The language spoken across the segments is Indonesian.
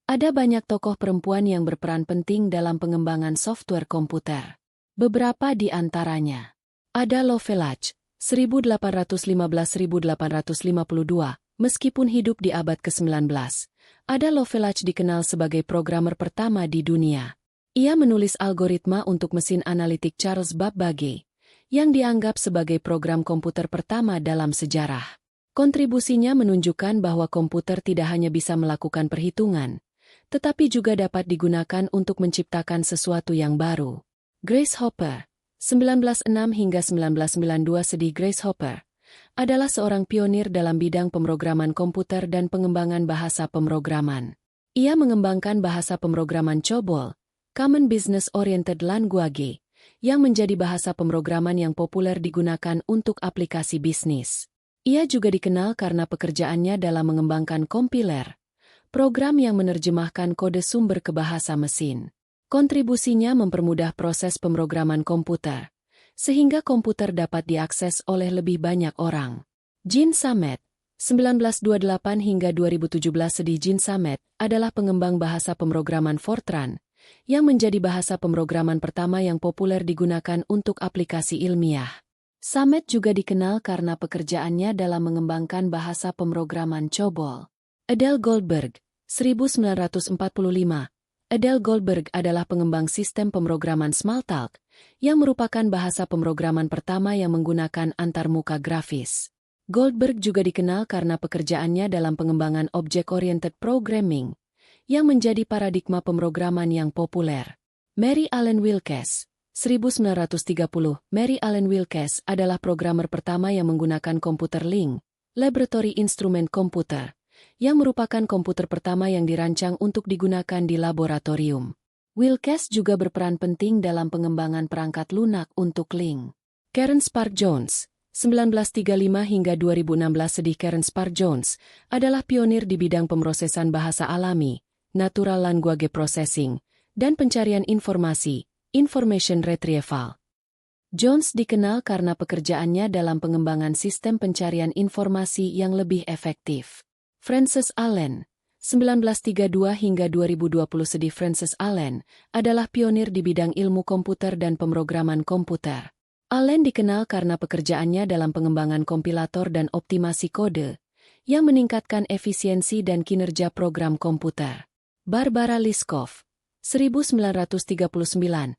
Ada banyak tokoh perempuan yang berperan penting dalam pengembangan software komputer. Beberapa di antaranya. Ada Lovelach, 1815-1852, meskipun hidup di abad ke-19. Ada Lovelach dikenal sebagai programmer pertama di dunia. Ia menulis algoritma untuk mesin analitik Charles Babbage, yang dianggap sebagai program komputer pertama dalam sejarah. Kontribusinya menunjukkan bahwa komputer tidak hanya bisa melakukan perhitungan, tetapi juga dapat digunakan untuk menciptakan sesuatu yang baru. Grace Hopper, 1906 hingga 1992. Grace Hopper adalah seorang pionir dalam bidang pemrograman komputer dan pengembangan bahasa pemrograman. Ia mengembangkan bahasa pemrograman COBOL, Common Business Oriented Language, yang menjadi bahasa pemrograman yang populer digunakan untuk aplikasi bisnis. Ia juga dikenal karena pekerjaannya dalam mengembangkan kompiler, program yang menerjemahkan kode sumber ke bahasa mesin. Kontribusinya mempermudah proses pemrograman komputer, sehingga komputer dapat diakses oleh lebih banyak orang. Gene Shamet, 1928 hingga 2017. Gene Shamet adalah pengembang bahasa pemrograman Fortran, yang menjadi bahasa pemrograman pertama yang populer digunakan untuk aplikasi ilmiah. Shamet juga dikenal karena pekerjaannya dalam mengembangkan bahasa pemrograman COBOL. Adele Goldberg, 1945. Adele Goldberg adalah pengembang sistem pemrograman Smalltalk, yang merupakan bahasa pemrograman pertama yang menggunakan antarmuka grafis. Goldberg juga dikenal karena pekerjaannya dalam pengembangan Object-Oriented Programming, yang menjadi paradigma pemrograman yang populer. Mary Ellen Wilkes, 1930. Mary Ellen Wilkes adalah programmer pertama yang menggunakan komputer Link, Laboratory Instrument Computer, yang merupakan komputer pertama yang dirancang untuk digunakan di laboratorium. Wilkes juga berperan penting dalam pengembangan perangkat lunak untuk Link. Karen Spark Jones, 1935 hingga 2016. Karen Spark Jones adalah pionir di bidang pemrosesan bahasa alami, natural language processing, dan pencarian informasi, information retrieval. Jones dikenal karena pekerjaannya dalam pengembangan sistem pencarian informasi yang lebih efektif. Frances Allen, 1932 hingga 2020. Frances Allen adalah pionir di bidang ilmu komputer dan pemrograman komputer. Allen dikenal karena pekerjaannya dalam pengembangan kompilator dan optimasi kode, yang meningkatkan efisiensi dan kinerja program komputer. Barbara Liskov, 1939.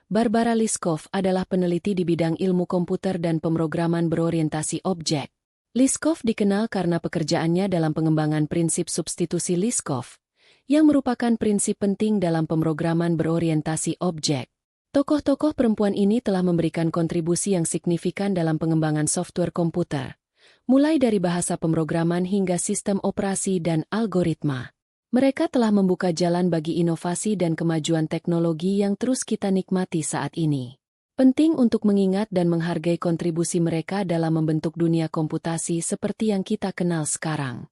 Barbara Liskov adalah peneliti di bidang ilmu komputer dan pemrograman berorientasi objek. Liskov dikenal karena pekerjaannya dalam pengembangan prinsip substitusi Liskov, yang merupakan prinsip penting dalam pemrograman berorientasi objek. Tokoh-tokoh perempuan ini telah memberikan kontribusi yang signifikan dalam pengembangan software komputer, mulai dari bahasa pemrograman hingga sistem operasi dan algoritma. Mereka telah membuka jalan bagi inovasi dan kemajuan teknologi yang terus kita nikmati saat ini. Penting untuk mengingat dan menghargai kontribusi mereka dalam membentuk dunia komputasi seperti yang kita kenal sekarang.